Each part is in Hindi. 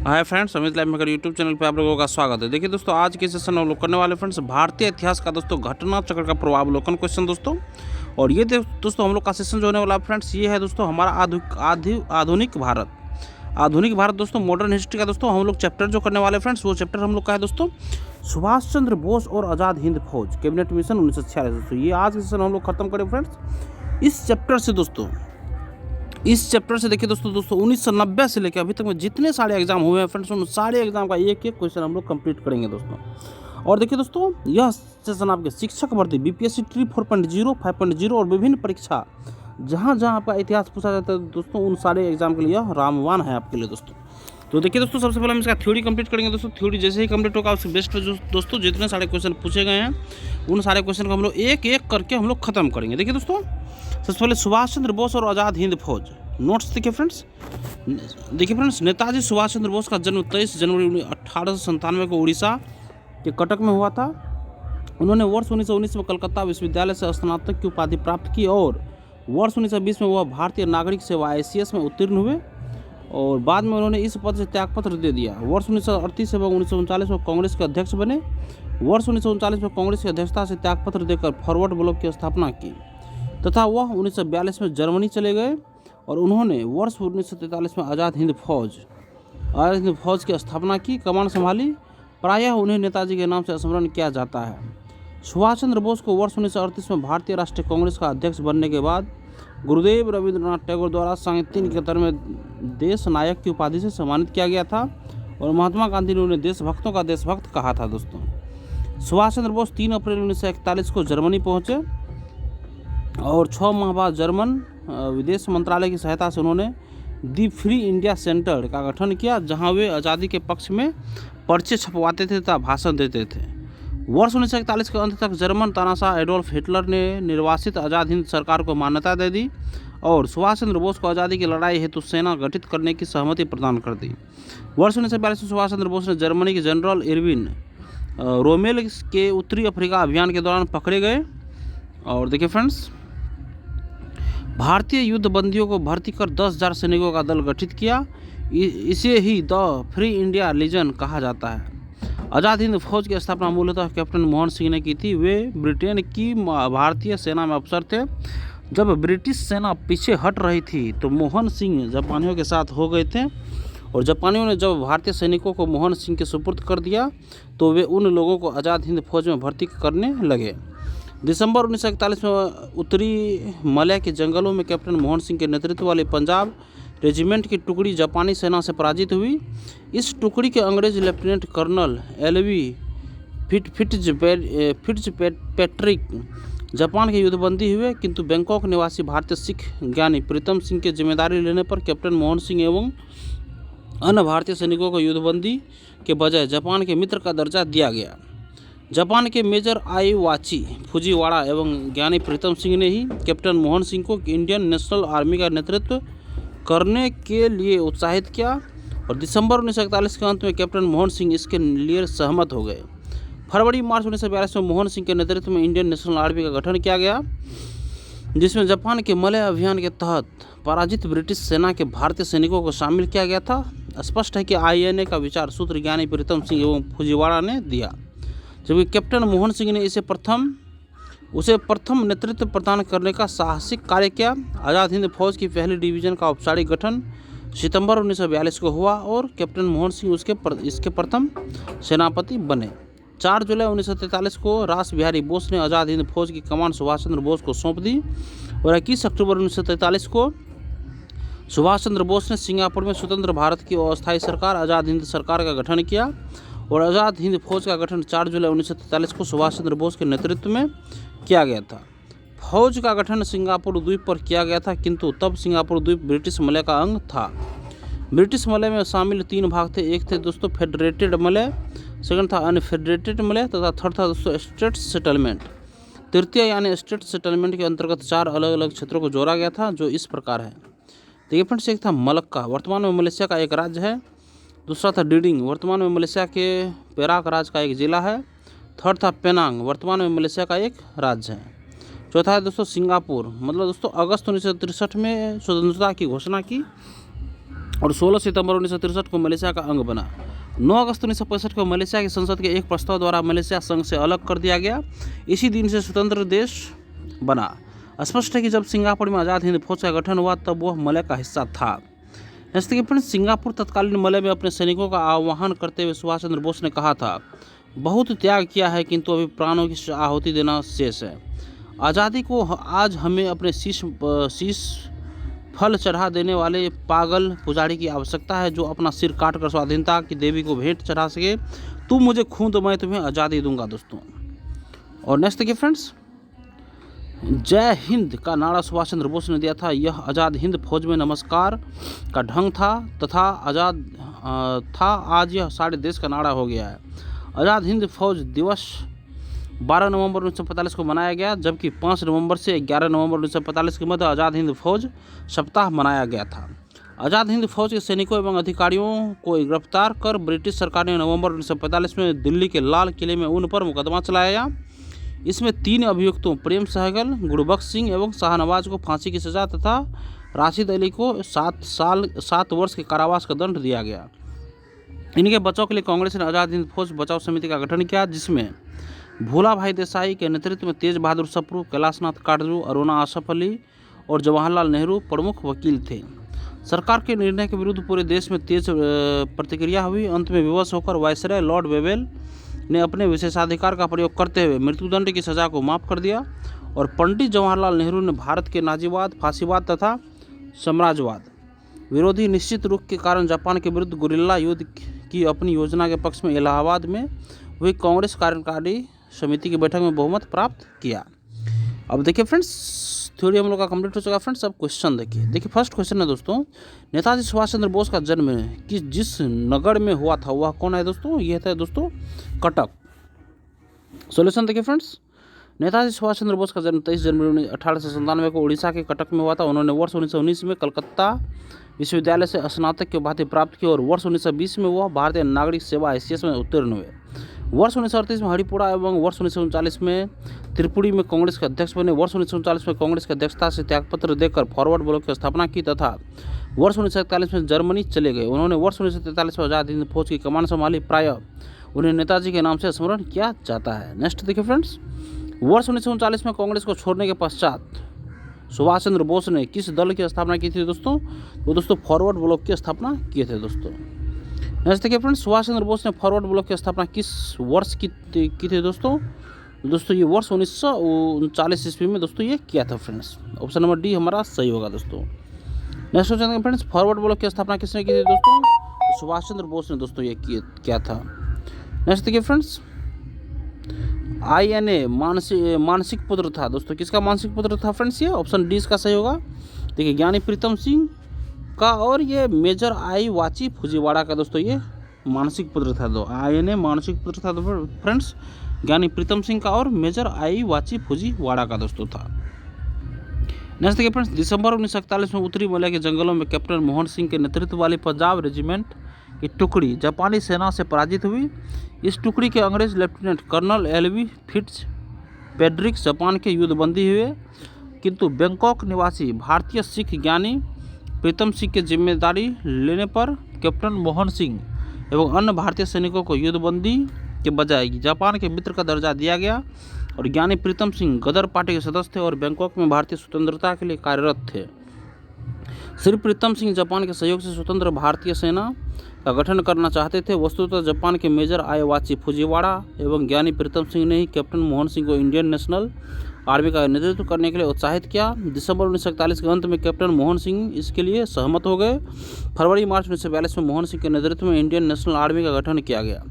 Hi friends, Amit live maker YouTube channel पे आप लोगों का स्वागत है। देखिए दोस्तों, आज के सेशन में हम लोग करने वाले फ्रेंड्स भारतीय इतिहास का दोस्तों घटना चक्र का पूर्वावलोकन क्वेश्चन दोस्तों। और ये दोस्तों हम लोग का सेशन जो होने वाला फ्रेंड्स ये है दोस्तों हमारा आधुनिक भारत। आधुनिक भारत दोस्तों मॉडर्न हिस्ट्री का दोस्तों हम लोग चैप्टर जो करने वाले फ्रेंड्स वो चैप्टर हम लोग का है दोस्तों सुभाष चंद्र बोस और आज़ाद हिंद फौज कैबिनेट मिशन 1946 दोस्तों। ये आज के सेशन हम लोग खत्म करें फ्रेंड्स इस चैप्टर से दोस्तों। इस चैप्टर से देखिए दोस्तों 1990 से लेकर अभी तक में जितने सारे एग्जाम हुए हैं फ्रेंड्स उन सारे एग्जाम का एक एक क्वेश्चन हम लोग कंप्लीट करेंगे दोस्तों। और देखिए दोस्तों, यह सेशन आपके शिक्षक भर्ती बीपीएससी ट्री 4.0 5.0 और विभिन्न परीक्षा जहाँ जहाँ आपका इतिहास पूछा जाता है दोस्तों उन सारे एग्जाम के लिए रामवान है आपके लिए दोस्तों। तो देखिए दोस्तों, सबसे पहले हम इसका थ्योरी कंप्लीट करेंगे दोस्तों। थ्योरी जैसे ही कंप्लीट होगा उससे बेस्ट दोस्तों जितने सारे क्वेश्चन पूछे गए हैं उन सारे क्वेश्चन को हम लोग एक एक करके हम लोग खत्म करेंगे। देखिए दोस्तों, सबसे पहले सुभाष चंद्र बोस और आज़ाद हिंद फौज नोट्स देखिए फ्रेंड्स। देखिए फ्रेंड्स, नेताजी सुभाष चंद्र बोस का जन्म 23 जनवरी 1897 को उड़ीसा के कटक में हुआ था। उन्होंने वर्ष 1919 में कलकत्ता विश्वविद्यालय से स्नातक की उपाधि प्राप्त की और वर्ष 1920 में वह भारतीय नागरिक सेवा ICS में उत्तीर्ण हुए और बाद में उन्होंने इस पद से त्यागपत्र दे दिया। वर्ष 1938 एवं 1939 में कांग्रेस के अध्यक्ष बने। वर्ष 1939 में कांग्रेस की अध्यक्षता से त्यागपत्र देकर फॉरवर्ड ब्लॉक की स्थापना की तथा वह 1942 में जर्मनी चले गए और उन्होंने वर्ष 1943 में आज़ाद हिंद फौज की स्थापना की, कमान संभाली। प्रायः उन्हें नेताजी के नाम से स्मरण किया जाता है। सुभाष चंद्र बोस को वर्ष 1938 में भारतीय राष्ट्रीय कांग्रेस का अध्यक्ष बनने के बाद गुरुदेव रविंद्रनाथ टैगोर द्वारा संगीत निकेतन में देश नायक की उपाधि से सम्मानित किया गया था और महात्मा गांधी ने उन्हें देशभक्तों का देशभक्त कहा था दोस्तों। सुभाष चंद्र बोस 3 अप्रैल 1941 को जर्मनी पहुँचे और 6 माह बाद जर्मन विदेश मंत्रालय की सहायता से उन्होंने दी फ्री इंडिया सेंटर का गठन किया, जहां वे आज़ादी के पक्ष में पर्चे छपवाते थे तथा भाषण देते थे। वर्ष 1941 के अंत तक जर्मन तानाशाह एडोल्फ हिटलर ने निर्वासित आज़ाद हिंद सरकार को मान्यता दे दी और सुभाष चंद्र बोस को आज़ादी की लड़ाई हेतु सेना गठित करने की सहमति प्रदान कर दी। वर्ष 1942 में सुभाष चंद्र बोस ने जर्मनी के जनरल इरविन रोमेल के उत्तरी अफ्रीका अभियान के दौरान पकड़े गए। और देखिए फ्रेंड्स, भारतीय युद्ध बंदियों को भर्ती कर 10,000 सैनिकों का दल गठित किया। इसे ही द फ्री इंडिया लीजन कहा जाता है। आज़ाद हिंद फौज की स्थापना मूलतः कैप्टन मोहन सिंह ने की थी। वे ब्रिटेन की भारतीय सेना में अफसर थे। जब ब्रिटिश सेना पीछे हट रही थी तो मोहन सिंह जापानियों के साथ हो गए थे और जापानियों ने जब भारतीय सैनिकों को मोहन सिंह के सुपुर्द कर दिया तो वे उन लोगों को आज़ाद हिंद फौज में भर्ती करने लगे। दिसंबर 1941 में उत्तरी मलय के जंगलों में कैप्टन मोहन सिंह के नेतृत्व वाली पंजाब रेजिमेंट की टुकड़ी जापानी सेना से पराजित हुई। इस टुकड़ी के अंग्रेज लेफ्टिनेंट कर्नल LV फिट्जपैट्रिक जापान के युद्धबंदी हुए, किंतु बैंकॉक निवासी भारतीय सिख ज्ञानी प्रीतम सिंह की जिम्मेदारी लेने पर कैप्टन मोहन सिंह एवं अन्य भारतीय सैनिकों को युद्धबंदी के बजाय जापान के मित्र का दर्जा दिया गया। जापान के मेजर आईवाची फुजीवाड़ा एवं ज्ञानी प्रीतम सिंह ने ही कैप्टन मोहन सिंह को इंडियन नेशनल आर्मी का नेतृत्व करने के लिए उत्साहित किया और दिसंबर 1941 के अंत में कैप्टन मोहन सिंह इसके लिए सहमत हो गए। फरवरी मार्च 1942 में मोहन सिंह के नेतृत्व में इंडियन नेशनल आर्मी का गठन किया गया, जिसमें जापान के मलय अभियान के तहत पराजित ब्रिटिश सेना के भारतीय सैनिकों को शामिल किया गया था। स्पष्ट है कि INA का विचार सूत्र ज्ञानी प्रीतम सिंह एवं फुजीवाड़ा ने दिया, जबकि कैप्टन मोहन सिंह ने उसे प्रथम नेतृत्व प्रदान करने का साहसिक कार्य किया। आज़ाद हिंद फौज की पहली डिवीज़न का औपचारिक गठन सितंबर 1942 को हुआ और कैप्टन मोहन सिंह इसके प्रथम सेनापति बने। 4 जुलाई 1943 को रास बिहारी बोस ने आज़ाद हिंद फौज की कमान सुभाष चंद्र बोस को सौंप दी और 21 अक्टूबर 1943 को सुभाष चंद्र बोस ने सिंगापुर में स्वतंत्र भारत की अस्थायी सरकार आज़ाद हिंद सरकार का गठन किया और आज़ाद हिंद फौज का गठन 4 जुलाई 1943 को सुभाष चंद्र बोस के नेतृत्व में किया गया था। फौज का गठन सिंगापुर द्वीप पर किया गया था, किंतु तब सिंगापुर द्वीप ब्रिटिश मलय का अंग था। ब्रिटिश मलय में शामिल 3 भाग थे। एक थे दोस्तों फेडरेटेड मलय, सेकंड था अनफेडरेटेड मलय तथा थर्ड था दोस्तों स्टेट सेटलमेंट। तृतीय यानी स्टेट सेटलमेंट के अंतर्गत 4 अलग अलग क्षेत्रों को जोड़ा गया था, जो इस प्रकार है। देखिए फ्रेंड्स, एक था मलक्का, वर्तमान में मलेशिया का एक राज्य है। दूसरा था डीडिंग, वर्तमान में मलेशिया के पेराक राज्य का एक जिला है। थर्ड था पेनांग, वर्तमान में मलेशिया का एक राज्य है। चौथा है दोस्तों सिंगापुर, मतलब दोस्तों अगस्त 1963 में स्वतंत्रता की घोषणा की और 16 सितंबर 1963 को मलेशिया का अंग बना। 9 अगस्त 1965 को मलेशिया की संसद के एक प्रस्ताव द्वारा मलेशिया संघ से अलग कर दिया गया। इसी दिन से स्वतंत्र देश बना। स्पष्ट है कि जब सिंगापुर में आज़ाद हिंद फौज का गठन हुआ तब वह मलय का हिस्सा था। जैसे कि फ्रेंड्स, सिंगापुर तत्कालीन मलय में अपने सैनिकों का आह्वान करते हुए सुभाष चंद्र बोस ने कहा था, बहुत त्याग किया है किंतु अभी प्राणों की आहुति देना शेष है। आज़ादी को आज हमें अपने शीश फल चढ़ा देने वाले पागल पुजारी की आवश्यकता है जो अपना सिर काट कर स्वाधीनता की देवी को भेंट चढ़ा सके। तुम मुझे खून तो मैं तुम्हें आज़ादी दूंगा दोस्तों। और नेक्स्ट देखिए फ्रेंड्स, जय हिंद का नारा सुभाष चंद्र बोस ने दिया था। यह आज़ाद हिंद फौज में नमस्कार का ढंग था तथा आज़ाद था। आज यह सारे देश का नारा हो गया है। आज़ाद हिंद फौज दिवस 12 नवंबर 1945 को मनाया गया, जबकि 5 नवंबर से 11 नवंबर 1945 के मध्य आज़ाद हिंद फौज सप्ताह मनाया गया था। आज़ाद हिंद फौज के सैनिकों एवं अधिकारियों को गिरफ्तार कर ब्रिटिश सरकार ने नवंबर 1945 में दिल्ली के लाल किले में उन पर मुकदमा चलाया। इसमें 3 अभियुक्तों प्रेम सहगल, गुरबख्श सिंह एवं शाहनवाज को फांसी की सजा तथा राशिद अली को 7 वर्ष के कारावास का दंड दिया गया। इनके बचाव के लिए कांग्रेस ने आज़ाद हिंद फौज बचाव समिति का गठन किया, जिसमें भोला भाई देसाई के नेतृत्व में तेज बहादुर सप्रू, कैलाशनाथ काटजू, अरुणा आसफ अली और जवाहरलाल नेहरू प्रमुख वकील थे। सरकार के निर्णय के विरुद्ध पूरे देश में तेज प्रतिक्रिया हुई। अंत में विवश होकर वायसराय लॉर्ड वेवेल ने अपने विशेषाधिकार का प्रयोग करते हुए मृत्युदंड की सजा को माफ़ कर दिया और पंडित जवाहरलाल नेहरू ने भारत के नाजीवाद, फांसीवाद तथा साम्राज्यवाद विरोधी निश्चित रुख के कारण जापान के विरुद्ध गुरिल्ला युद्ध की अपनी योजना के पक्ष में इलाहाबाद में हुई कांग्रेस कार्यकारी समिति की बैठक में बहुमत प्राप्त किया। अब देखिए फ्रेंड्स, थ्योरी हम लोग का कंप्लीट हो चुका है फ्रेंड्स। अब क्वेश्चन देखिए फर्स्ट क्वेश्चन है दोस्तों, नेताजी सुभाष चंद्र बोस का जन्म जिस नगर में हुआ था वह कौन है दोस्तों? यह था दोस्तों कटक। सॉल्यूशन देखिए फ्रेंड्स, नेताजी सुभाष चंद्र बोस का जन्म 23 जनवरी 1897 को उड़ीसा के कटक में हुआ था। उन्होंने वर्ष 1919 में कलकत्ता विश्वविद्यालय से स्नातक की उपाधि प्राप्त की और वर्ष 1920 में वह भारतीय नागरिक सेवा ICS में उत्तीर्ण हुए। वर्ष 1938 में हरिपुरा एवं वर्ष 1939 में त्रिपुरी में कांग्रेस के अध्यक्ष बने। वर्ष 1939 में कांग्रेस की अध्यक्षता से त्यागपत्र देकर फॉरवर्ड ब्लॉक की स्थापना की तथा वर्ष 1941 में जर्मनी चले गए। उन्होंने वर्ष 1943 में आज़ाद हिंद फौज की कमान संभाली। प्रायः उन्हें नेताजी के नाम से स्मरण किया जाता है। नेक्स्ट देखिए फ्रेंड्स, वर्ष 1939 में कांग्रेस को छोड़ने के पश्चात सुभाष चंद्र बोस ने किस दल की स्थापना की थी दोस्तों? वो दोस्तों फॉरवर्ड ब्लॉक की स्थापना किए थे दोस्तों। नेक्स्ट देखिए फ्रेंड्स, सुभाष चंद्र बोस ने फॉरवर्ड ब्लॉक की स्थापना किस वर्ष की थी दोस्तों? ये वर्ष 1939 ईस्वी में दोस्तों ये किया था फ्रेंड्स। ऑप्शन नंबर डी हमारा सही होगा दोस्तों। नेक्स्ट क्वेश्चन देखिए फ्रेंड्स, फॉरवर्ड ब्लॉक की स्थापना किसने की थी दोस्तों? सुभाष चंद्र बोस ने दोस्तों ये किया था। नेक्स्ट देखिए फ्रेंड्स, INA मानसिक पुत्र था दोस्तों। किसका मानसिक पुत्र था फ्रेंड्स? ये ऑप्शन डी इसका सही होगा। देखिए ज्ञानी प्रीतम सिंह का और ये मेजर आई वाची फुजीवाड़ा का दोस्तों ये मानसिक पुत्र था। INA मानसिक पुत्र था फ्रेंड्स, ज्ञानी प्रीतम सिंह का और मेजर आई वाची फुजीवाड़ा का दोस्तों था। नेक्स्ट देखिए फ्रेंड्स, दिसंबर 1941 में उत्तरी मलय के जंगलों में कैप्टन मोहन सिंह के नेतृत्व वाली पंजाब रेजिमेंट की टुकड़ी जापानी सेना से पराजित हुई। इस टुकड़ी के अंग्रेज lieutenant colonel LV Fitzpatrick Japan के युद्धबंदी हुए, किंतु बैंकॉक निवासी भारतीय सिख ज्ञानी प्रीतम सिंह की जिम्मेदारी लेने पर कैप्टन मोहन सिंह एवं अन्य भारतीय सैनिकों को युद्धबंदी के बजाय जापान के मित्र का दर्जा दिया गया और ज्ञानी प्रीतम सिंह गदर पार्टी के सदस्य थे और बैंकॉक में भारतीय स्वतंत्रता के लिए कार्यरत थे। श्री प्रीतम सिंह जापान के सहयोग से स्वतंत्र भारतीय सेना का गठन करना चाहते थे। वस्तुतः जापान के मेजर आयवाची फुजीवाड़ा एवं ज्ञानी प्रीतम सिंह ने ही कैप्टन मोहन सिंह को इंडियन नेशनल आर्मी का नेतृत्व करने के लिए उत्साहित किया। दिसंबर 1941 के अंत में कैप्टन मोहन सिंह इसके लिए सहमत हो गए। फरवरी मार्च 1942 में मोहन सिंह के नेतृत्व में इंडियन नेशनल आर्मी का गठन किया गया,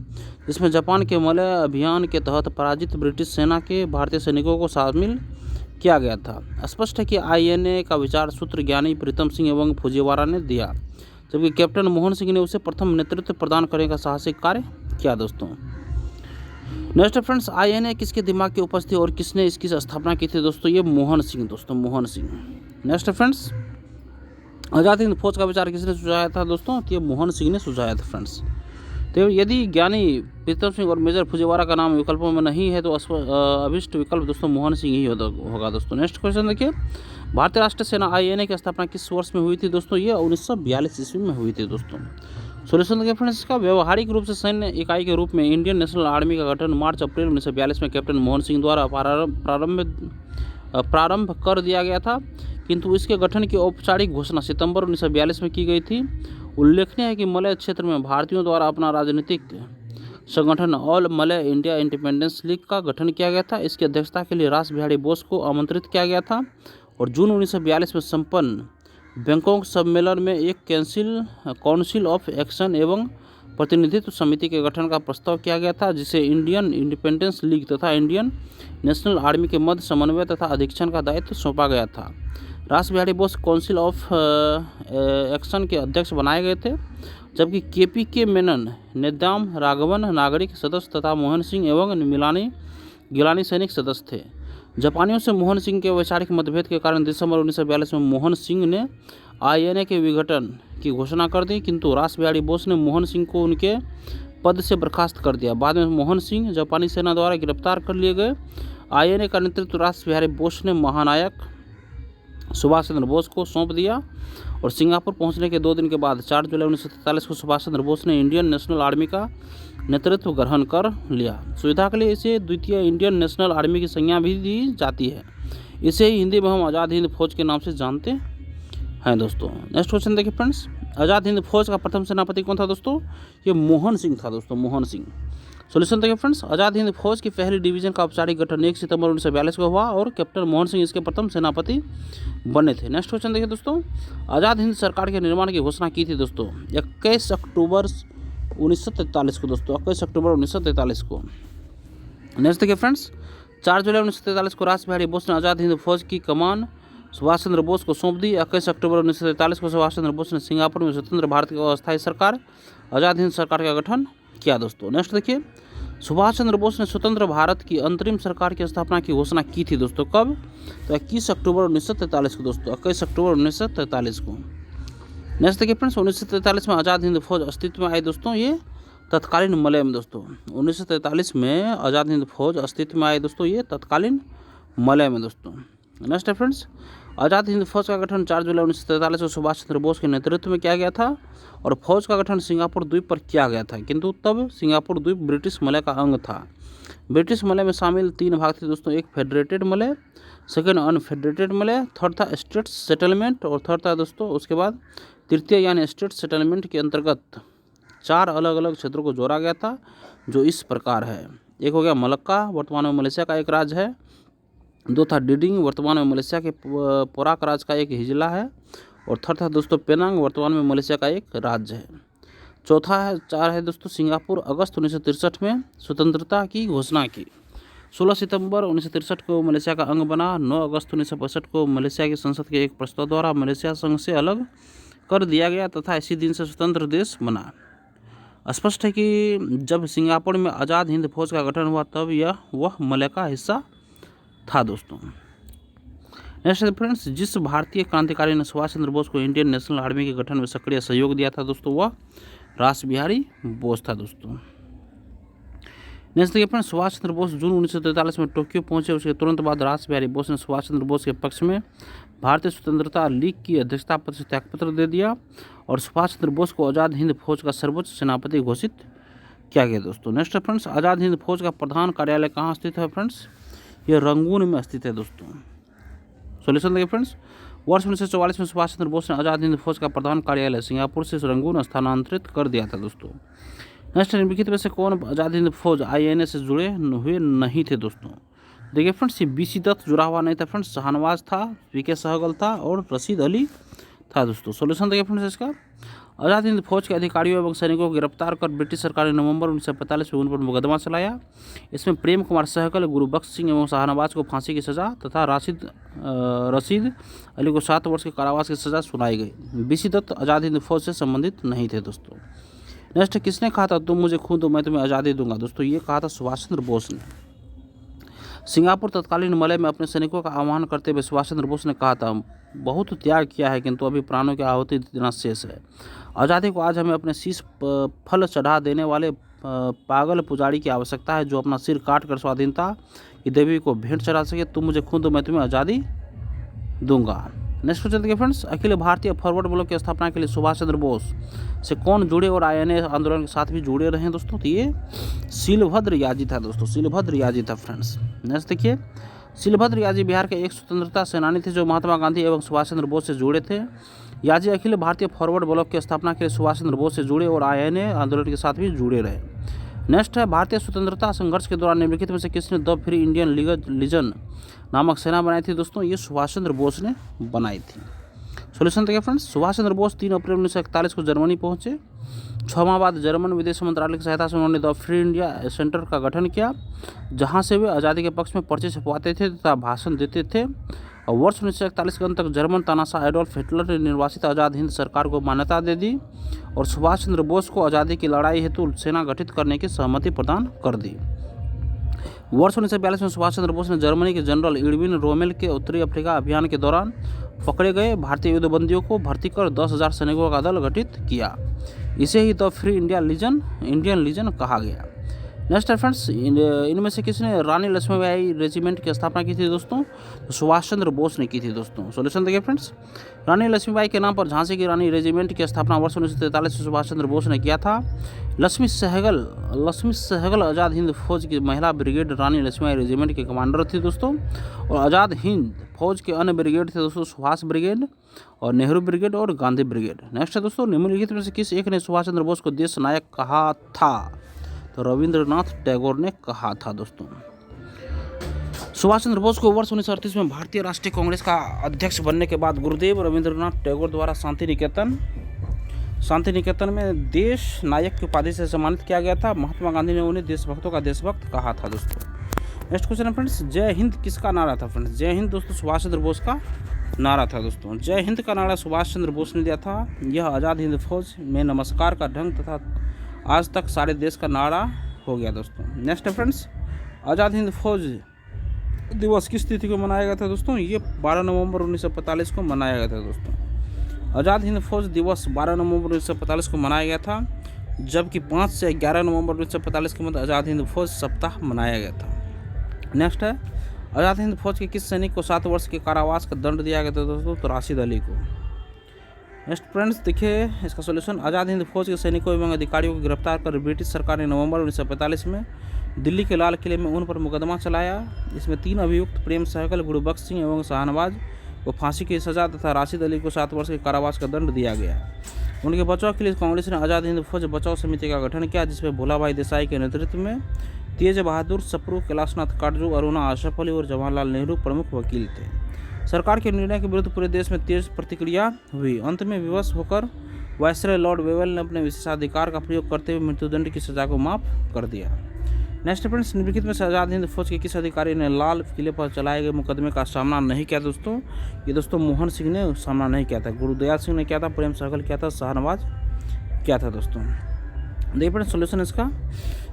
जिसमें जापान के मलय अभियान के तहत पराजित ब्रिटिश सेना के भारतीय सैनिकों को शामिल किया गया था। स्पष्ट है कि INA का विचार सूत्र ज्ञानी प्रीतम सिंह एवं फुजीवाड़ा ने दिया, जबकि कैप्टन मोहन सिंह ने उसे प्रथम नेतृत्व प्रदान करने का साहसिक कार्य किया दोस्तों। नेक्स्ट फ्रेंड्स, INA किसके दिमाग के उपज थी और किसने इसकी स्थापना की थी दोस्तों? ये मोहन सिंह दोस्तों, मोहन सिंह। नेक्स्ट फ्रेंड्स, आज़ाद हिंद फौज का विचार किसने सुझाया था दोस्तों? तो ये मोहन सिंह ने सुझाया था फ्रेंड्स। तो यदि ज्ञानी प्रीतम सिंह और मेजर फुजीवाड़ा का नाम विकल्पों में नहीं है तो अभिष्ट विकल्प दोस्तों मोहन सिंह ही होगा दोस्तों। नेक्स्ट क्वेश्चन देखिए, भारतीय राष्ट्रीय सेना INA की स्थापना किस वर्ष में हुई थी दोस्तों? ये 1942 ईस्वी में हुई थी दोस्तों। सॉल्यूशन देखिए फ्रेंड्स इसका, व्यवहारिक रूप से सैन्य इकाई के रूप में इंडियन नेशनल आर्मी का गठन मार्च अप्रैल 1942 में कैप्टन मोहन सिंह द्वारा प्रारंभ कर दिया गया था, किंतु इसके गठन की औपचारिक घोषणा सितंबर 1942 में की गई थी। उल्लेखनीय है कि मलय क्षेत्र में भारतीयों द्वारा अपना राजनीतिक संगठन all Malay India independence league का गठन किया गया था। इसकी अध्यक्षता के लिए रास बिहारी बोस को आमंत्रित किया गया था और जून 1942 में संपन्न बैंकॉक सम्मेलन में एक काउंसिल ऑफ एक्शन एवं प्रतिनिधित्व समिति के गठन का प्रस्ताव किया गया था, जिसे इंडियन इंडिपेंडेंस लीग तथा इंडियन नेशनल आर्मी के मध्य समन्वय तथा अधीक्षण का दायित्व सौंपा गया था। रास Bihari Bose council of action के अध्यक्ष बनाए गए थे, जबकि KPK मेनन, नेद्दाम राघवन नागरिक सदस्य तथा मोहन सिंह एवं गिलानी सैनिक सदस्य थे। जापानियों से मोहन सिंह के वैचारिक मतभेद के कारण दिसंबर 1942 में मोहन सिंह ने INA के विघटन की घोषणा कर दी, किंतु रास बिहारी बोस ने मोहन सिंह को उनके पद से बर्खास्त कर दिया। बाद में मोहन सिंह जापानी सेना द्वारा गिरफ्तार कर लिए गए। INA का नेतृत्व रास बिहारी बोस ने महानायक सुभाष चंद्र बोस को सौंप दिया और सिंगापुर पहुंचने के 2 दिन के बाद 4 जुलाई 1943 को सुभाष चंद्र बोस ने इंडियन नेशनल आर्मी का नेतृत्व ग्रहण कर लिया। सुविधा के लिए इसे द्वितीय इंडियन नेशनल आर्मी की संज्ञा भी दी जाती है। इसे ही हिंदी में हम आज़ाद हिंद फौज के नाम से जानते हैं दोस्तों। नेक्स्ट क्वेश्चन देखिए फ्रेंड्स, आज़ाद हिंद फौज का प्रथम सेनापति कौन था दोस्तों? ये मोहन सिंह था दोस्तों, मोहन सिंह। सॉल्यूशन देखिए फ्रेंड्स, आज़ाद हिंद फौज की पहली डिवीजन का औपचारिक गठन 1 सितंबर 1942 को हुआ और कैप्टन मोहन सिंह इसके प्रथम सेनापति बने थे। नेक्स्ट क्वेश्चन देखिए दोस्तों, आज़ाद हिंद सरकार के निर्माण की घोषणा की थी दोस्तों 21 अक्टूबर 1943 को दोस्तों, 21 अक्टूबर 1943 को। नेक्स्ट देखिए फ्रेंड्स, 4 जुलाई 1943 को रास बिहारी बोस ने आज़ाद हिंद फौज की कमान सुभाष चंद्र बोस को सौंप दी। 21 अक्टूबर 1943 को सुभाष चंद्र बोस ने सिंगापुर में स्वतंत्र भारत की अस्थायी सरकार आज़ाद हिंद सरकार का गठन किया दोस्तों। नेक्स्ट देखिए, सुभाष चंद्र बोस ने स्वतंत्र भारत की अंतरिम सरकार की स्थापना की घोषणा की थी दोस्तों, कब? तो 21 अक्टूबर 1943 को दोस्तों, 21 अक्टूबर 1943 को। नेक्स्ट देखिए फ्रेंड्स, 1943 में आज़ाद हिंद फौज अस्तित्व में आई दोस्तों, ये तत्कालीन मलय में दोस्तों। 1943 में आज़ाद हिंद फौज अस्तित्व में आई दोस्तों, ये तत्कालीन मलय में दोस्तों। नेक्स्ट है फ्रेंड्स, आज़ाद हिंद फौज का गठन 4 जुलाई 1943 को सुभाष चंद्र बोस के नेतृत्व में किया गया था और फौज का गठन सिंगापुर द्वीप पर किया गया था, किंतु तब सिंगापुर द्वीप ब्रिटिश मलय का अंग था। ब्रिटिश मलय में शामिल 3 भाग थे दोस्तों, एक federated Malay, second unfederated Malay, third था स्टेट सेटलमेंट और थर्ड था दोस्तों उसके बाद तृतीय यानी स्टेट सेटलमेंट के अंतर्गत 4 अलग अलग क्षेत्रों को जोड़ा गया था, जो इस प्रकार है। एक हो गया मलक्का, वर्तमान में मलेशिया का एक राज्य है। 2 था डिडिंग, वर्तमान में मलेशिया के पोराक राज्य का एक हिजला है। और थर्ड था दोस्तों पेनांग, वर्तमान में मलेशिया का एक राज्य है। 4 है दोस्तों सिंगापुर, अगस्त 1963 में स्वतंत्रता की घोषणा की। 16 सितंबर 1963 को मलेशिया का अंग बना। 9 अगस्त 1965 को मलेशिया की संसद के एक प्रस्ताव द्वारा मलेशिया संघ से अलग कर दिया गया तथा इसी दिन से स्वतंत्र देश बना। स्पष्ट है कि जब सिंगापुर में आज़ाद हिंद फौज का गठन हुआ तब वह मलय का हिस्सा था दोस्तों। नेक्स्ट फ्रेंड्स, जिस भारतीय क्रांतिकारी ने सुभाष चंद्र बोस को इंडियन नेशनल आर्मी के गठन में सक्रिय सहयोग दिया था दोस्तों, वह रास बिहारी बोस था दोस्तों। नेक्स्ट देखिए फ्रेंड्स, सुभाष चंद्र बोस जून 1943 में टोक्यो पहुंचे। उसके तुरंत बाद रास बिहारी बोस ने सुभाष चंद्र बोस के पक्ष में भारतीय स्वतंत्रता लीग की अध्यक्षता पद से त्यागपत्र दे दिया और सुभाष चंद्र बोस को आज़ाद हिंद फौज का सर्वोच्च सेनापति घोषित किया गया दोस्तों। नेक्स्ट फ्रेंड्स, आज़ाद हिंद फौज का प्रधान कार्यालय कहाँ स्थित है फ्रेंड्स? यह रंगून में स्थित है दोस्तों। सॉल्यूशन देखिए फ्रेंड्स, वर्ष 1944 में सुभाष चंद्र बोस ने आज़ाद हिंद फौज का प्रधान कार्यालय सिंगापुर से रंगून स्थानांतरित कर दिया था दोस्तों। नेक्स्ट, निम्नलिखित में से कौन आज़ाद हिंद फौज INA से जुड़े हुए नहीं थे दोस्तों? देखिए फ्रेंड्स, ये BC दत्त जुड़ा हुआ नहीं था फ्रेंड्स, शाहनवाज था, VK सहगल था और रशीद अली था दोस्तों। सॉल्यूशन देखिए फ्रेंड्स इसका, आज़ाद हिंद फौज के अधिकारियों एवं सैनिकों को गिरफ्तार कर ब्रिटिश सरकार ने नवंबर 1945 में उन पर मुकदमा चलाया। इसमें प्रेम कुमार सहगल, गुरुबख्श सिंह एवं शाहनवाज को फांसी की सज़ा तथा रशीद अली को 7 वर्ष के कारावास की सज़ा सुनाई गई। BC दत्त आज़ाद हिंद फौज से संबंधित नहीं थे दोस्तों। नेक्स्ट, किसने कहा था तुम मुझे खून दो मैं तुम्हें आज़ादी दूंगा दोस्तों? ये कहा था सुभाष चंद्र बोस ने। सिंगापुर तत्कालीन मलय में अपने सैनिकों का आह्वान करते हुए सुभाष चंद्र बोस ने कहा था, बहुत त्याग किया है किंतु अभी प्राणों की आहुति देना शेष है। आज़ादी को आज हमें अपने शीश फल चढ़ा देने वाले पागल पुजारी की आवश्यकता है, जो अपना सिर काट कर स्वाधीनता की देवी को भेंट चढ़ा सके। तुम मुझे खून दो मैं तुम्हें आज़ादी दूंगा। नेक्स्ट क्वेश्चन देखिए friends, Akhil Bharatiya forward block की स्थापना के लिए सुभाष चंद्र बोस से कौन जुड़े और आईएनए आंदोलन के साथ भी जुड़े रहे दोस्तों? तो ये शीलभद्र याजी था दोस्तों, शीलभद्र याजी था फ्रेंड्स। नेक्स्ट देखिए, शीलभद्र याजी बिहार के एक स्वतंत्रता सेनानी थे जो महात्मा गांधी एवं सुभाष चंद्र बोस से जुड़े थे। याजी अखिल भारतीय फॉरवर्ड ब्लॉक की स्थापना के लिए सुभाष चंद्र बोस से जुड़े और आईएनए आंदोलन के साथ भी जुड़े रहे। नेक्स्ट है, भारतीय स्वतंत्रता संघर्ष के दौरान निम्नलिखित में से किसने द फ्री इंडियन लीजन नामक सेना बनाई थी दोस्तों? ये सुभाष चंद्र बोस ने बनाई थी। सोल्यूशन देखिए फ्रेंड्स, सुभाष चंद्र बोस 3 अप्रैल 1941 को जर्मनी पहुंचे। 6 माह बाद जर्मन विदेश मंत्रालय की सहायता से उन्होंने द फ्री इंडिया सेंटर का गठन किया, जहां से वे आज़ादी के पक्ष में पर्चे छपवाते थे तथा भाषण देते थे। और वर्ष 1941 के अंत तक जर्मन तानाशाह एडोल्फ हिटलर ने निर्वासित आज़ाद हिंद सरकार को मान्यता दे दी और सुभाष चंद्र बोस को आज़ादी की लड़ाई हेतु सेना गठित करने की सहमति प्रदान कर दी। वर्ष 1942 में सुभाष चंद्र बोस ने जर्मनी के जनरल इरविन रोमेल के उत्तरी अफ्रीका अभियान के दौरान पकड़े गए भारतीय युद्धबंदियों को भर्ती कर 10,000 सैनिकों का दल गठित किया। इसे ही द फ्री इंडियन लीजन कहा गया। नेक्स्ट है फ्रेंड्स, इनमें से किसने रानी लक्ष्मीबाई रेजिमेंट की स्थापना की थी दोस्तों? तो सुभाष चंद्र बोस ने की थी दोस्तों। सॉल्यूशन देखिए फ्रेंड्स, रानी लक्ष्मीबाई के नाम पर झांसी की रानी रेजिमेंट की स्थापना वर्ष 1943 में सुभाष चंद्र बोस ने किया था। लक्ष्मी सहगल आज़ाद हिंद फौज की महिला ब्रिगेड रानी लक्ष्मीबाई रेजिमेंट के कमांडर थी दोस्तों। और आज़ाद हिंद फौज के अन्य ब्रिगेड थे दोस्तों, सुभाष ब्रिगेड और नेहरू ब्रिगेड और गांधी ब्रिगेड। नेक्स्ट है दोस्तों, निम्नलिखित में से किस एक ने सुभाष चंद्र बोस को देश नायक कहा था? तो रविंद्रनाथ टैगोर ने कहा था दोस्तों। सुभाष चंद्र बोस को वर्ष 1938 में भारतीय राष्ट्रीय कांग्रेस का अध्यक्ष बनने के बाद गुरुदेव रविंद्रनाथ टैगोर द्वारा शांति निकेतन में देश नायक की उपाधि से सम्मानित किया गया था। महात्मा गांधी ने उन्हें देशभक्तों का देशभक्त कहा था दोस्तों। नेक्स्ट क्वेश्चन है फ्रेंड्स, जय हिंद किसका नारा था? फ्रेंड्स, जय हिंद दोस्तों सुभाष चंद्र बोस का नारा था दोस्तों। जय हिंद का नारा सुभाष चंद्र बोस ने दिया था। यह आज़ाद हिंद फौज में नमस्कार का ढंग तथा आज तक सारे देश का नारा हो गया दोस्तों। नेक्स्ट है फ्रेंड्स, आज़ाद हिंद फौज दिवस किस तिथि को मनाया गया था दोस्तों? ये 12 नवंबर 1945 को मनाया गया था दोस्तों। आज़ाद हिंद फौज दिवस 12 नवंबर 1945 को मनाया गया था, जबकि 5 से 11 नवंबर 1945 के मध्य आज़ाद हिंद फौज सप्ताह मनाया गया था। नेक्स्ट है, आज़ाद हिंद फौज के किस सैनिक को 7 वर्ष के कारावास का दंड दिया गया था दोस्तों? तो राशिद अली को। नेक्स्ट फ्रेंड्स देखिए इसका सॉल्यूशन, आज़ाद हिंद फौज के सैनिकों एवं अधिकारियों को गिरफ्तार कर ब्रिटिश सरकार ने नवंबर 1945 में दिल्ली के लाल किले में उन पर मुकदमा चलाया। इसमें 3 अभियुक्त प्रेम सहगल, गुरबख्श सिंह एवं शाहनवाज को फांसी की सजा तथा राशिद अली को 7 वर्ष के कारावास का दंड दिया गया। उनके बचाव के लिए कांग्रेस ने आज़ाद हिंद फौज बचाव समिति का गठन किया, जिसमें भोलाभाई देसाई के नेतृत्व में तेज बहादुर सप्रू, कैलाशनाथ काटजू, अरुणा आशफ अली और जवाहरलाल नेहरू प्रमुख वकील थे। सरकार के निर्णय के विरुद्ध पूरे देश में तेज प्रतिक्रिया हुई। अंत में विवश होकर वायसराय लॉर्ड वेवेल ने अपने विशेषाधिकार का प्रयोग करते हुए मृत्युदंड की सजा को माफ कर दिया। नेक्स्ट फ्रेंड्स, निम्नलिखित में से आज़ाद हिंद फौज के किस अधिकारी ने लाल किले पर चलाए गए मुकदमे का सामना नहीं किया दोस्तों? ये दोस्तों मोहन सिंह ने सामना नहीं किया था, गुरुदयाल सिंह ने किया था, प्रेम सहगल किया था, शाहनवाज किया था दोस्तों। देखिए फ्रेंड्स सॉल्यूशन इसका,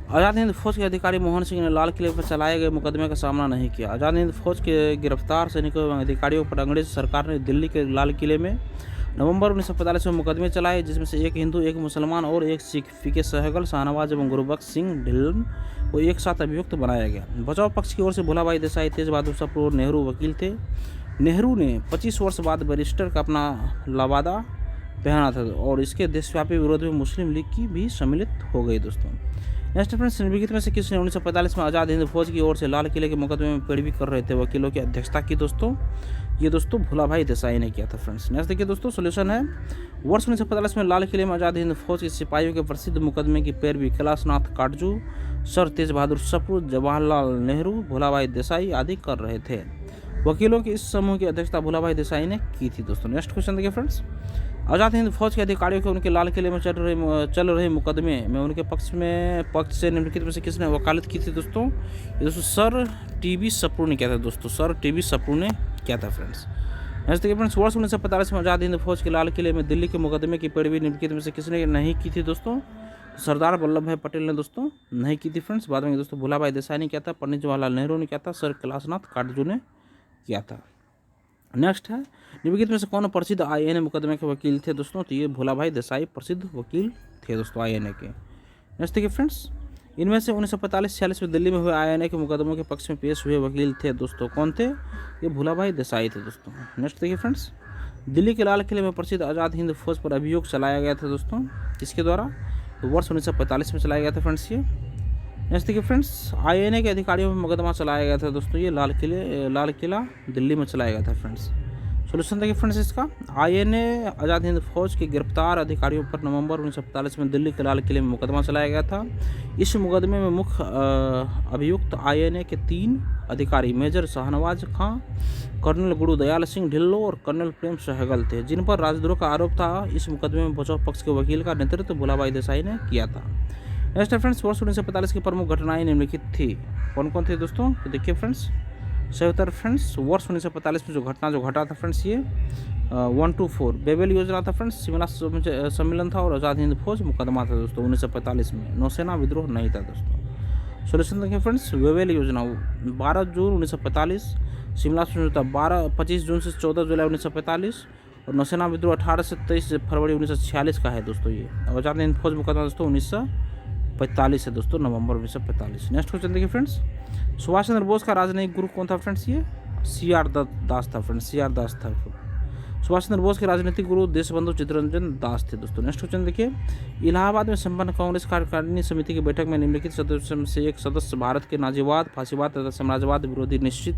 आज़ाद हिंद फौज के अधिकारी मोहन सिंह ने लाल किले पर चलाए गए मुकदमे का सामना नहीं किया। आज़ाद हिंद फौज के गिरफ्तार सैनिकों एवं अधिकारियों पर अंग्रेज सरकार ने दिल्ली के लाल किले में नवंबर 1945 में मुकदमे चलाए, जिसमें से एक हिंदू, एक मुसलमान और एक सिख पीके सहगल, शाहनवाज एवं गुरबख्श सिंह ढिल्लन को एक साथ अभियुक्त बनाया गया। बचाव पक्ष की ओर से भोलाभाई देसाई, तेज बहादुर सप्रू और नेहरू वकील थे। नेहरू ने 25 वर्ष बाद बैरिस्टर का अपना लवादा पहना था और इसके देशव्यापी विरोध में मुस्लिम लीग की भी सम्मिलित हो गई दोस्तों। नेक्स्ट फ्रेंड्स, निम्नलिखित में से किसने 1945 में आज़ाद हिंद फौज की ओर से लाल किले के मुकदमे में पैरवी कर रहे थे वकीलों की अध्यक्षता की दोस्तों? ये दोस्तों भोलाभाई देसाई ने किया था फ्रेंड्स। नेक्स्ट देखिए दोस्तों सॉल्यूशन है, वर्ष 1945 में लाल किले में आज़ाद हिंद फौज के सिपाहियों के प्रसिद्ध मुकदमे की पैरवी कैलाशनाथ काटजू, सर तेज बहादुर सप्रू, जवाहरलाल नेहरू, भोलाभाई देसाई आदि कर रहे थे। वकीलों के इस समूह की अध्यक्षता भोलाभाई देसाई ने की थी दोस्तों। नेक्स्ट क्वेश्चन देखिए फ्रेंड्स, आज़ाद हिंद फौज के अधिकारियों को उनके लाल किले में चल रहे मुकदमे में उनके पक्ष से निम्नलिखित में से किसने वकालत की थी दोस्तों? ये दोस्तों सर टी.बी. सप्रू ने किया था दोस्तों, सर टी.बी. सप्रू ने किया था फ्रेंड्स। नेक्स्ट देखिए फ्रेंड्स, वर्ष 1945 में आज़ाद हिंद फौज के लाल किले में दिल्ली के मुकदमे की पैरवी निम्नलिखित में से किसने नहीं की थी दोस्तों? सरदार वल्लभ भाई पटेल ने दोस्तों नहीं की थी फ्रेंड्स। बाद में दोस्तों भोलाभाई देसाई ने किया था, पंडित जवाहरलाल नेहरू ने किया था, सर कैलाशनाथ काटजू ने किया था। नेक्स्ट है, निम्नलिखित में से कौन प्रसिद्ध आईएनए मुकदमे के वकील थे दोस्तों? तो ये भोलाभाई देसाई प्रसिद्ध वकील थे दोस्तों आईएनए के। नेक्स्ट देखिए फ्रेंड्स, इनमें से 1945-46 में दिल्ली में हुए INA के मुकदमों के पक्ष में पेश हुए वकील थे दोस्तों, कौन थे? ये भूलाभाई देसाई थे दोस्तों। नेक्स्ट देखिए फ्रेंड्स, दिल्ली के लाल किले में प्रसिद्ध आज़ाद हिंद फौज पर अभियोग चलाया गया था दोस्तों, किसके द्वारा? तो वर्ष 1945 में चलाया गया था फ्रेंड्स ये। नेक्स्ट देखिए फ्रेंड्स, INA के अधिकारियों में मुकदमा चलाया गया था दोस्तों, ये लाल किला दिल्ली में चलाया गया था फ्रेंड्स। सोल्यूशन देखिए फ्रेंड्स इसका, INA आज़ाद हिंद फौज के गिरफ्तार अधिकारियों पर नवंबर 1945 में दिल्ली के लाल किले में मुकदमा चलाया गया था। इस मुकदमे में मुख्य अभियुक्त INA के 3 अधिकारी मेजर शाहनवाज खां, कर्नल गुरुदयाल सिंह ढिल्लो और कर्नल प्रेम सहगल थे, जिन पर राजद्रोह का आरोप था। इस मुकदमे में बचाव पक्ष के वकील का नेतृत्व भूलाभाई देसाई ने किया था। नेक्स्ट है फ्रेंड्स, वर्ष 1945 की प्रमुख घटनाएं निम्नलिखित थी, कौन कौन थे दोस्तों? तो देखिए फ्रेंड्स, सही उत्तर फ्रेंड्स, वर्ष 1945 में जो घटा था फ्रेंड्स ये 1 to 4 बेबेल योजना था फ्रेंड्स, शिमला सम्मेलन था और आज़ाद हिंद फौज मुकदमा था दोस्तों 1945 में। नौसेना विद्रोह नहीं था दोस्तों। सोल्यूशन देखिए फ्रेंड्स, बेबेल योजना 12 जून 1945, शिमला समझौता 25 जून से 14 जुलाई 1945 और नौसेना विद्रोह 18 से 23 फरवरी 1946 का है दोस्तों ये। आज़ाद हिंद फौज मुकदमा दोस्तों 1945 है दोस्तों, नवंबर 1945। नेक्स्ट क्वेश्चन देखिए फ्रेंड्स, सुभाष चंद्र बोस का राजनयिक गुरु कौन था फ्रेंड्स? ये CR दास था फ्रेंड्स, CR दास था। सुभाष चंद्र बोस के राजनीतिक गुरु देशबंधु चित्तरंजन दास थे दोस्तों। नेक्स्ट क्वेश्चन देखिए, इलाहाबाद में संपन्न कांग्रेस कार्यकारिणी समिति की बैठक में निम्नलिखित सदस्यों में से एक सदस्य भारत के नाजीवाद, फासीवाद तथा साम्राज्यवाद विरोधी निश्चित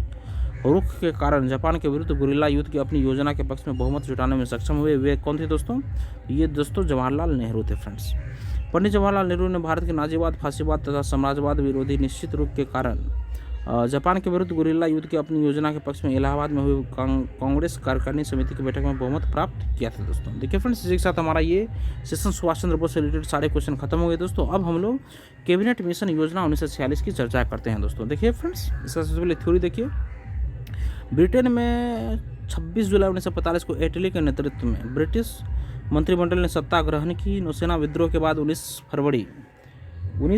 रुख के कारण जापान के विरुद्ध गुरिल्ला युद्ध की अपनी योजना के पक्ष में बहुमत जुटाने में सक्षम हुए, वे कौन थे दोस्तों? ये दोस्तों जवाहरलाल नेहरू थे फ्रेंड्स। पंडित जवाहरलाल नेहरू ने भारत के नाजीवाद, फासीवाद तथा साम्राज्यवाद विरोधी निश्चित रुख के कारण जापान के विरुद्ध गुरिल्ला युद्ध की अपनी योजना के पक्ष में इलाहाबाद में हुई कांग्रेस कार्यकारिणी समिति की बैठक में बहुमत प्राप्त किया था दोस्तों। देखिए फ्रेंड्स, इसी के साथ हमारा ये सेशन सुभाष चंद्र बोस से रिलेटेड सारे क्वेश्चन खत्म हो गए दोस्तों। अब हम लोग कैबिनेट मिशन योजना 1946 की चर्चा करते हैं दोस्तों। देखिए फ्रेंड्स, इसका सबसे पहले थ्योरी देखिए। ब्रिटेन में 26 जुलाई 1945 को एटली के नेतृत्व में ब्रिटिश मंत्रिमंडल ने सत्ता ग्रहण की। नौसेना विद्रोह के बाद 19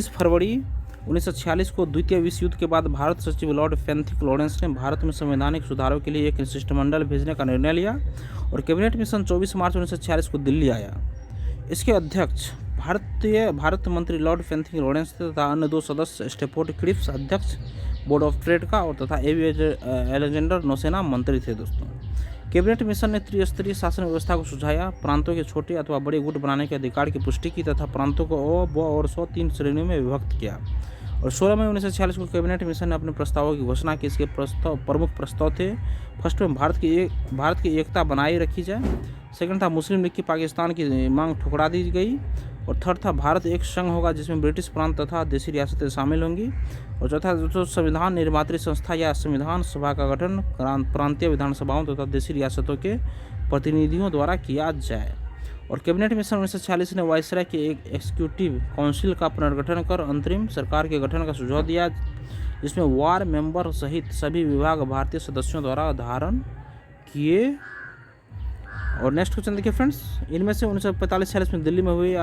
फरवरी 1946 को द्वितीय विश्व युद्ध के बाद भारत सचिव लॉर्ड फैंथिक लॉरेंस ने भारत में संवैधानिक सुधारों के लिए एक शिष्टमंडल भेजने का निर्णय लिया और कैबिनेट मिशन 24 मार्च 1946 को दिल्ली आया। इसके अध्यक्ष भारत मंत्री लॉर्ड फैंथिक लॉरेंस थे तथा अन्य 2 सदस्य स्टेफोर्ड क्रिप्स अध्यक्ष बोर्ड ऑफ ट्रेड का और तथा एवी एलेक्जेंडर नौसेना मंत्री थे दोस्तों। कैबिनेट मिशन ने त्रिस्तरीय शासन व्यवस्था को सुझाया, प्रांतों के छोटे अथवा बड़े गुट बनाने के अधिकार की पुष्टि की तथा प्रांतों को अ, ब और 103 श्रेणियों में विभक्त किया। और 16 मई 1946 को कैबिनेट मिशन ने अपने प्रस्तावों की घोषणा की। इसके प्रमुख प्रस्ताव थे, फर्स्ट में भारत की एकता बनाए रखी जाए, सेकंड था मुस्लिम लीग की पाकिस्तान की मांग ठुकरा दी गई और थर्ड था भारत एक संघ होगा जिसमें ब्रिटिश प्रांत तथा देशी रियासतें शामिल होंगी और चौथा दोस्तों संविधान निर्मात्री संस्था या संविधान सभा का गठन प्रांतीय विधानसभाओं तथा देशी रियासतों के प्रतिनिधियों द्वारा किया जाए। और कैबिनेट मिशन 1946 ने वायसराय के एक एग्जीक्यूटिव काउंसिल का पुनर्गठन कर अंतरिम सरकार के गठन का सुझाव दिया, जिसमें वार मेंबर सहित सभी विभाग भारतीय सदस्यों द्वारा धारण किए। और नेक्स्ट क्वेश्चन देखिए फ्रेंड्स, इनमें से 1945-46 में दिल्ली में हुई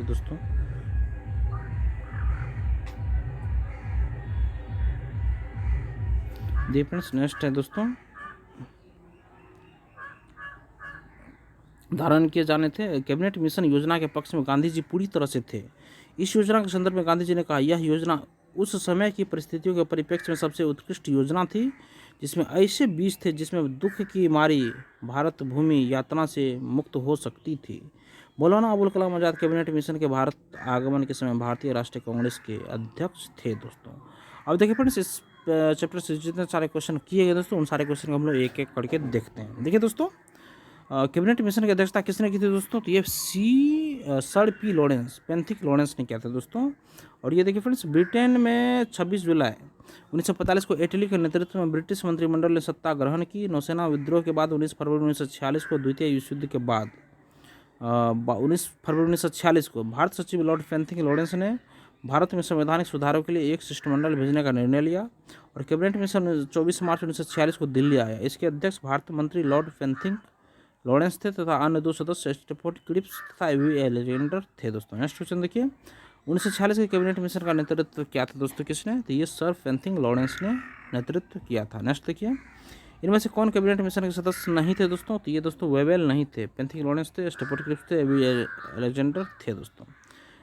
दोस्तों जी फ्रेंड्स, नेक्स्ट है दोस्तों धारण किए जाने थे। कैबिनेट मिशन योजना के पक्ष में गांधी जी पूरी तरह से थे। इस योजना के संदर्भ में गांधी जी ने कहा, यह योजना उस समय की परिस्थितियों के परिप्रेक्ष्य में सबसे उत्कृष्ट योजना थी, जिसमें ऐसे बीज थे जिसमें दुख की मारी भारत भूमि यातना से मुक्त हो सकती थी। मौलाना अबुल कलाम आज़ाद कैबिनेट मिशन के भारत आगमन के समय भारतीय राष्ट्रीय कांग्रेस के अध्यक्ष थे दोस्तों। अब देखिए फ्रेंड्स, इस चैप्टर से जितने सारे क्वेश्चन किए गए दोस्तों, उन सारे क्वेश्चन को हम लोग एक एक करके देखते हैं। देखिए दोस्तों, कैबिनेट मिशन की अध्यक्षता किसने की थी दोस्तों? तो ये सर पी लॉरेंस, फैंथिक लॉरेंस ने किया था दोस्तों। और ये देखिए फ्रेंड्स, ब्रिटेन में 26 जुलाई 1945 को एटली के नेतृत्व में ब्रिटिश मंत्रिमंडल ने सत्ता ग्रहण की। नौसेना विद्रोह के बाद 19 फरवरी 1946 को द्वितीय विश्व युद्ध के बाद 19 फरवरी 1946 को भारत सचिव लॉर्ड फैंथिक लॉरेंस ने भारत में संवैधानिक सुधारों के लिए एक शिष्टमंडल भेजने का निर्णय लिया और कैबिनेट मिशन 24 मार्च 1946 को दिल्ली आया। इसके अध्यक्ष भारत मंत्री लॉर्ड फैंथिक लॉरेंस थे तथा अन्य 2 सदस्य स्टेफोर्ड क्रिप्स तथा एवी एलेक्जेंडर थे दोस्तों। नेक्स्ट क्वेश्चन देखिए, 1946 के कैबिनेट मिशन का नेतृत्व किया था दोस्तों किसने? तो ये सर फैंथिक लॉरेंस ने नेतृत्व किया था। नेक्स्ट देखिए, इनमें से कौन कैबिनेट मिशन के सदस्य नहीं थे दोस्तों? तो ये दोस्तों वेबेल नहीं थे, फैंथिक लॉरेंस थे, स्टेफोर्ड क्रिप्स थे, एवी एलेक्जेंडर थे दोस्तों।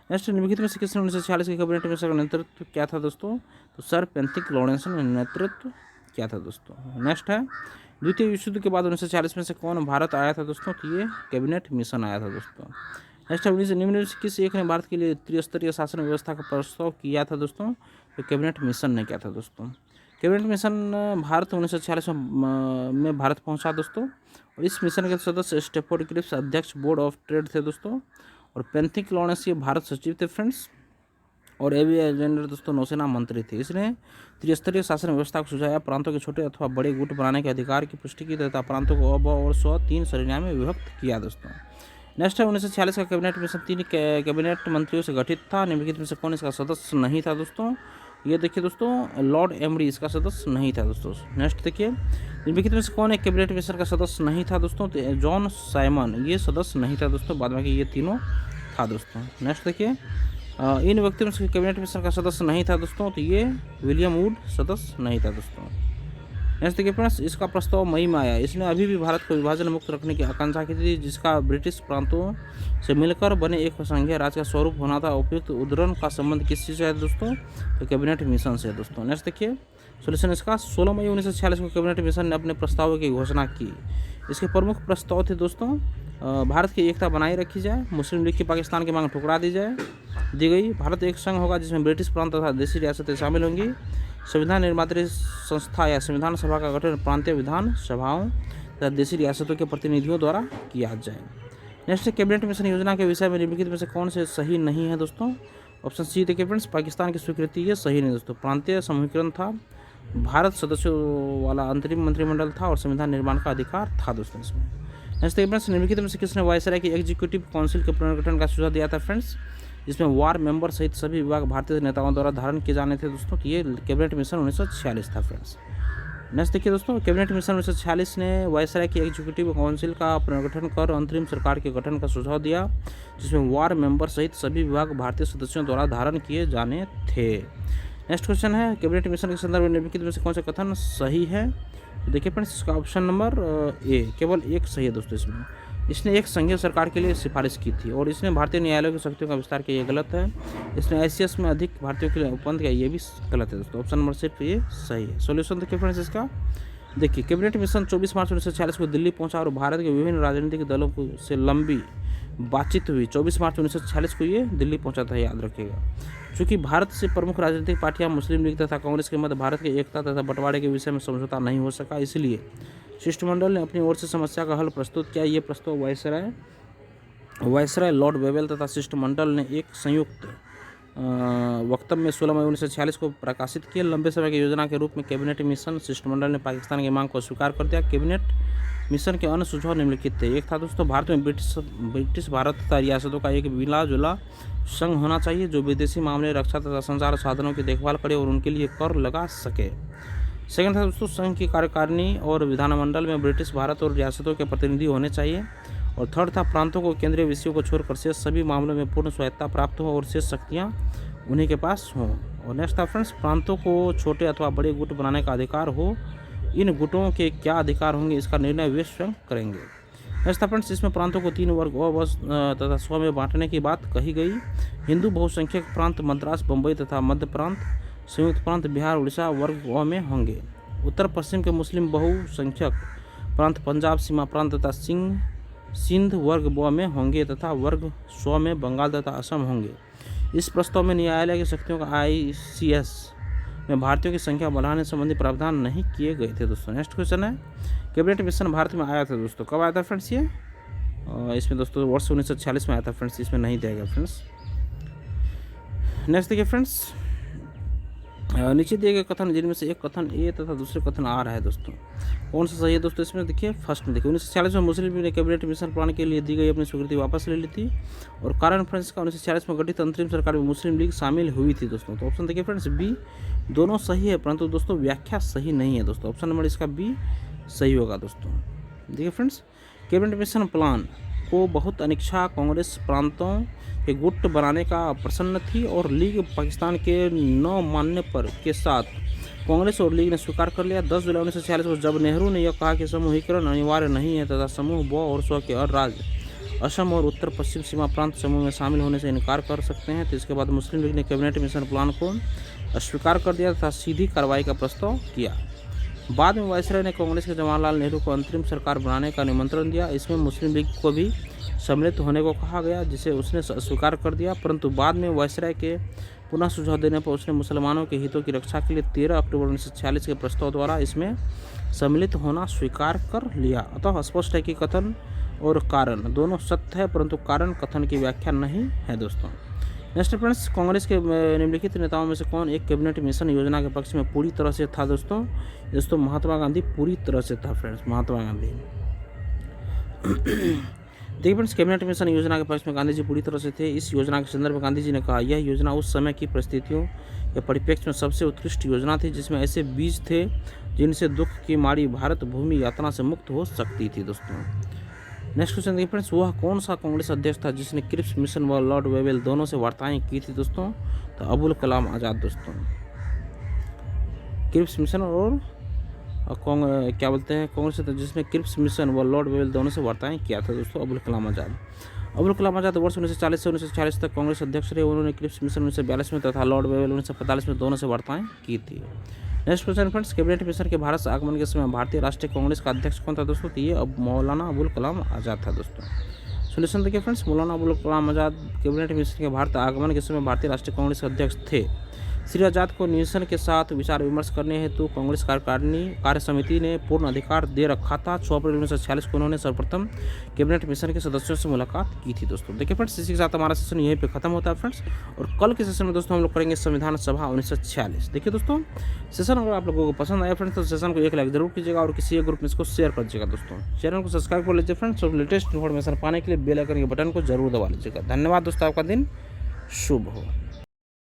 नेक्स्ट, निम्नलिखित में से किसने 1946 के कैबिनेट मिशन का नेतृत्व क्या था दोस्तों? तो सर पेंथिक लॉरेंस ने नेतृत्व किया था दोस्तों। नेक्स्ट है, द्वितीय विश्व युद्ध के बाद 1940 में से कौन भारत आया था दोस्तों? तो ये कैबिनेट मिशन आया था दोस्तों। नेक्स्ट है, निम्न में से किस एक ने भारत के लिए त्रिस्तरीय शासन व्यवस्था का प्रस्ताव किया था दोस्तों? तो कैबिनेट मिशन ने किया था दोस्तों। कैबिनेट मिशन भारत 1946 में भारत पहुंचा दोस्तों, और इस मिशन के सदस्य स्टेफोर्ड क्रिप्स अध्यक्ष बोर्ड ऑफ ट्रेड थे दोस्तों, और पेंथिक लॉरेंस ये भारत सचिव थे फ्रेंड्स, और एवी एजेंडर दोस्तों नौसेना मंत्री थे। इसने त्रिस्तरीय शासन व्यवस्था को सुझाया, प्रांतों के छोटे अथवा बड़े गुट बनाने के अधिकार की पुष्टि की तथा प्रांतों को अब और 103 श्रेणियों में विभक्त किया दोस्तों। नेक्स्ट है, 1946 का कैबिनेट मिशन 3 कैबिनेट मंत्रियों से गठित था। निम्नलिखित में से कौन इसका सदस्य नहीं था दोस्तों? ये देखिए दोस्तों, लॉर्ड एमडी इसका सदस्य नहीं था दोस्तों। नेक्स्ट देखिए, निम्नलिखित में से कौन एक कैबिनेट मिशन का सदस्य नहीं था दोस्तों? तो जॉन साइमन ये सदस्य नहीं था दोस्तों, बाद में ये तीनों था दोस्तों। नेक्स्ट देखिए, इन व्यक्तियों में कैबिनेट मिशन का सदस्य नहीं था दोस्तों, तो ये विलियम वुड सदस्य नहीं था दोस्तों। नेक्स्ट देखिए फ्रेंड्स, इसका प्रस्ताव मई में आया। इसने अभी भी भारत को विभाजन मुक्त रखने की आकांक्षा की थी, जिसका ब्रिटिश प्रांतों से मिलकर बने एक संघीय राज्य का स्वरूप होना था। उपयुक्त उद्धरण का संबंध किस चीज़ से है दोस्तों? तो कैबिनेट मिशन से दोस्तों। नेक्स्ट देखिए, सोल्यूशन इसका 16 मई 1946 को कैबिनेट मिशन ने अपने प्रस्ताव की घोषणा की। इसके प्रमुख प्रस्ताव थे दोस्तों, भारत की एकता बनाए रखी जाए, मुस्लिम लीग की पाकिस्तान की मांग ठुकरा दी गई, भारत एक संघ होगा जिसमें ब्रिटिश प्रांत तथा देशी रियासतें शामिल होंगी, संविधान निर्मात्री संस्था या संविधान सभा का गठन प्रांतीय विधान सभाओं तथा देशी रियासतों के प्रतिनिधियों द्वारा किया जाए। नेक्स्ट, कैबिनेट मिशन योजना के विषय में निम्नलिखित में से कौन से सही नहीं है दोस्तों? ऑप्शन सी देखिए फ्रेंड्स, पाकिस्तान की स्वीकृति ये सही नहीं दोस्तों। प्रांतीय समूहीकरण था, भारत सदस्यों वाला अंतरिम मंत्रिमंडल था, और संविधान निर्माण का अधिकार था दोस्तों इसमें। नेक्स्ट फ्रेंड्स, निम्नलिखित में से किसने वायसराय की एग्जीक्यूटिव काउंसिल के पुनर्गठन का सुझाव दिया था फ्रेंड्स? जिसमें वार मेंबर सहित सभी विभाग भारतीय नेताओं द्वारा धारण किए जाने थे दोस्तों। तो ये कैबिनेट मिशन 1946 था फ्रेंड्स। नेक्स्ट देखिए दोस्तों, कैबिनेट मिशन 1946 ने वायसराय की एग्जीक्यूटिव काउंसिल का पुनर्गठन कर अंतरिम सरकार के गठन का सुझाव दिया, जिसमें वार मेंबर सहित सभी विभाग भारतीय सदस्यों द्वारा धारण किए जाने थे। नेक्स्ट क्वेश्चन है, कैबिनेट मिशन के संदर्भ में निम्नलिखित में से कौन सा कथन सही है? तो देखिए फ्रेंड्स, इसका ऑप्शन नंबर ए केवल एक सही है दोस्तों। इसने एक संघीय सरकार के लिए सिफारिश की थी, और इसने भारतीय न्यायालयों की शक्तियों का विस्तार किया, ये गलत है। इसने ICS में अधिक भारतीयों के लिए उपबंध किया, ये भी गलत है दोस्तों। ऑप्शन नंबर सिर्फ ये सही है। सॉल्यूशन देखिए फ्रेंड्स इसका, देखिए कैबिनेट मिशन 24 मार्च 1946 को दिल्ली पहुंचा, और भारत के विभिन्न राजनीतिक दलों से लंबी बातचीत हुई। 24 मार्च 1946 को ये दिल्ली पहुंचा था, याद रखिएगा। चूँकि भारत से प्रमुख राजनीतिक पार्टियां मुस्लिम लीग तथा कांग्रेस के मध्य भारत की एकता तथा बंटवारे के विषय में समझौता नहीं हो सका, इसलिए शिष्टमंडल ने अपनी ओर से समस्या का हल प्रस्तुत किया। ये प्रस्ताव वायसराय लॉर्ड वेवेल तथा शिष्टमंडल ने एक संयुक्त वक्तव्य में 16 मई 1946 को प्रकाशित किया। लंबे समय की योजना के रूप में कैबिनेट मिशन शिष्टमंडल ने पाकिस्तान की मांग को स्वीकार कर दिया। कैबिनेट मिशन के अन्य सुझाव निम्नलिखित थे। एक था दोस्तों, भारत में ब्रिटिश भारत तथा रियासतों का एक मिला जुला संघ होना चाहिए, जो विदेशी मामले, रक्षा तथा संचार साधनों की देखभाल करे और उनके लिए कर लगा सके। सेकंड था दोस्तों, संघ की कार्यकारिणी और विधानमंडल में ब्रिटिश भारत और रियासतों के प्रतिनिधि होने चाहिए। और थर्ड था, प्रांतों को केंद्रीय विषयों को छोड़कर शेष सभी मामलों में पूर्ण स्वायत्तता प्राप्त हो और शेष शक्तियाँ उन्हीं के पास हों। और नेक्स्ट था फ्रेंड्स, प्रांतों को छोटे अथवा बड़े गुट बनाने का अधिकार हो। इन गुटों के क्या अधिकार होंगे, इसका निर्णय वे स्वयं करेंगे। नेक्स्ट था फ्रेंड्स, इसमें प्रांतों को 3 वर्ग तथा स्व में बांटने की बात कही गई। हिंदू बहुसंख्यक प्रांत मद्रास, बम्बई तथा मध्य प्रांत, संयुक्त प्रांत बिहार, उड़ीसा वर्ग व में होंगे। उत्तर पश्चिम के मुस्लिम बहुसंख्यक प्रांत पंजाब, सीमा प्रांत तथा सिंध वर्ग ब में होंगे तथा वर्ग स्व में बंगाल तथा असम होंगे। इस प्रस्ताव में न्यायालय की शक्तियों का ICS में भारतीयों की संख्या बढ़ाने संबंधी प्रावधान नहीं किए गए थे दोस्तों। नेक्स्ट क्वेश्चन है, कैबिनेट मिशन भारत में आया था दोस्तों, कब आया था फ्रेंड्स? ये इसमें दोस्तों वर्ष 1946 में आया था फ्रेंड्स, इसमें नहीं दिया गया फ्रेंड्स। नेक्स्ट देखिए फ्रेंड्स, नीचे दिए गए कथन जिनमें से एक कथन ए तथा दूसरे कथन आ रहा है दोस्तों, कौन सा सही है दोस्तों? इसमें देखिए फर्स्ट में देखिए 1946 में मुस्लिम लीग ने कैबिनेट मिशन प्लान के लिए दी गई अपनी स्वीकृति वापस ले ली थी, और कारण फ्रेंड्स का 1946 में गठित अंतरिम सरकार में मुस्लिम लीग शामिल हुई थी दोस्तों। तो ऑप्शन देखिए फ्रेंड्स बी, दोनों सही है, परंतु दोस्तों व्याख्या सही नहीं है दोस्तों। ऑप्शन नंबर इसका बी सही होगा दोस्तों। देखिए फ्रेंड्स, कैबिनेट मिशन प्लान को बहुत अनिच्छा कांग्रेस प्रांतों के गुट बनाने का प्रसन्न थी, और लीग पाकिस्तान के न मानने पर के साथ कांग्रेस और लीग ने स्वीकार कर लिया। 10 जुलाई 1946 को जब नेहरू ने यह कहा कि समूहीकरण अनिवार्य नहीं है तथा समूह ब और स्व के असम और उत्तर पश्चिम सीमा प्रांत समूह में शामिल होने से इनकार कर सकते हैं। तो इसके बाद मुस्लिम लीग ने कैबिनेट मिशन प्लान को अस्वीकार कर दिया तथा सीधी कार्रवाई का प्रस्ताव किया। बाद में वायसराय ने कांग्रेस के जवाहरलाल नेहरू को अंतरिम सरकार बनाने का निमंत्रण दिया। इसमें मुस्लिम लीग को भी सम्मिलित होने को कहा गया, जिसे उसने स्वीकार कर दिया, परंतु बाद में वायसराय के पुनः सुझाव देने पर उसने मुसलमानों के हितों की रक्षा के लिए 13 अक्टूबर 1946 के प्रस्ताव द्वारा इसमें सम्मिलित होना स्वीकार कर लिया। अतः स्पष्ट है कि कथन और कारण दोनों सत्य है, परंतु कारण कथन की व्याख्या नहीं है दोस्तों। नेक्स्ट फ्रेंड्स, कांग्रेस के निम्नलिखित नेताओं में से कौन एक कैबिनेट मिशन योजना के पक्ष में पूरी तरह से था दोस्तों महात्मा गांधी पूरी तरह से था फ्रेंड्स, महात्मा गांधी। देखिए फ्रेंड्स, कैबिनेट मिशन योजना के पक्ष में गांधी जी पूरी तरह से थे। इस योजना के संदर्भ में गांधी जी ने कहा, यह योजना उस समय की परिस्थितियों या परिप्रेक्ष्य में सबसे उत्कृष्ट योजना थी, जिसमें ऐसे बीज थे जिनसे दुख की मारी भारत भूमि यातना से मुक्त हो सकती थी दोस्तों। नेक्स्ट क्वेश्चन देखिए फ्रेंड्स, वह कौन सा कांग्रेस अध्यक्ष था जिसने क्रिप्स मिशन व लॉर्ड वेवेल दोनों से वार्ताएं की थी दोस्तों? तो अबुल कलाम आज़ाद दोस्तों। क्रिप्स मिशन और क्या बोलते हैं कांग्रेस जिसमें क्रिप्स मिशन व लॉर्ड वेवेल दोनों से वार्ताएं किया था दोस्तों, अबुल कलाम आज़ाद। अबुल कलाम आज़ाद वर्ष 1940 से 1946 तक कांग्रेस अध्यक्ष रहे। उन्होंने क्रिप्स मिशन 1942 में तथा लॉर्ड वेवेल 1945 में दोनों से वार्ताएं की थी। Next question friends, cabinet mission के भारत से आगमन के समय भारतीय राष्ट्रीय कांग्रेस का अध्यक्ष कौन था दोस्तों? तो ये अब मौलाना अबुल कलाम आज़ाद था दोस्तों। सोल्यूशन देखिए friends, Maulana Abul Kalam Azad cabinet mission के भारत आगमन के समय भारतीय राष्ट्रीय कांग्रेस के अध्यक्ष थे। श्री आज़ाद को मिशन के साथ विचार विमर्श करने हेतु कांग्रेस कार्यकारिणी कार्य समिति ने पूर्ण अधिकार दे रखा था। 6 अप्रैल 1946 को उन्होंने सर्वप्रथम कैबिनेट मिशन के सदस्यों से मुलाकात की थी दोस्तों। देखिए फ्रेंड्स, इसी के साथ हमारा सेशन यहीं पे खत्म होता है फ्रेंड्स, और कल के सेशन में दोस्तों हम लोग करेंगे संविधान सभा 1946। देखिए दोस्तों, सेशन अगर आप लोगों को पसंद आया फ्रेंड्स तो सेशन को एक लाइक जरूर कीजिएगा और किसी एक ग्रुप में इसको शेयर कर दीजिएगा दोस्तों। चैनल को सब्सक्राइब कर लीजिए फ्रेंड्स, और लेटेस्ट इन्फॉर्मेशन पाने के लिए बेल आइकन के बटन को जरूर दबा लीजिएगा। धन्यवाद दोस्तों, आपका दिन शुभ हो।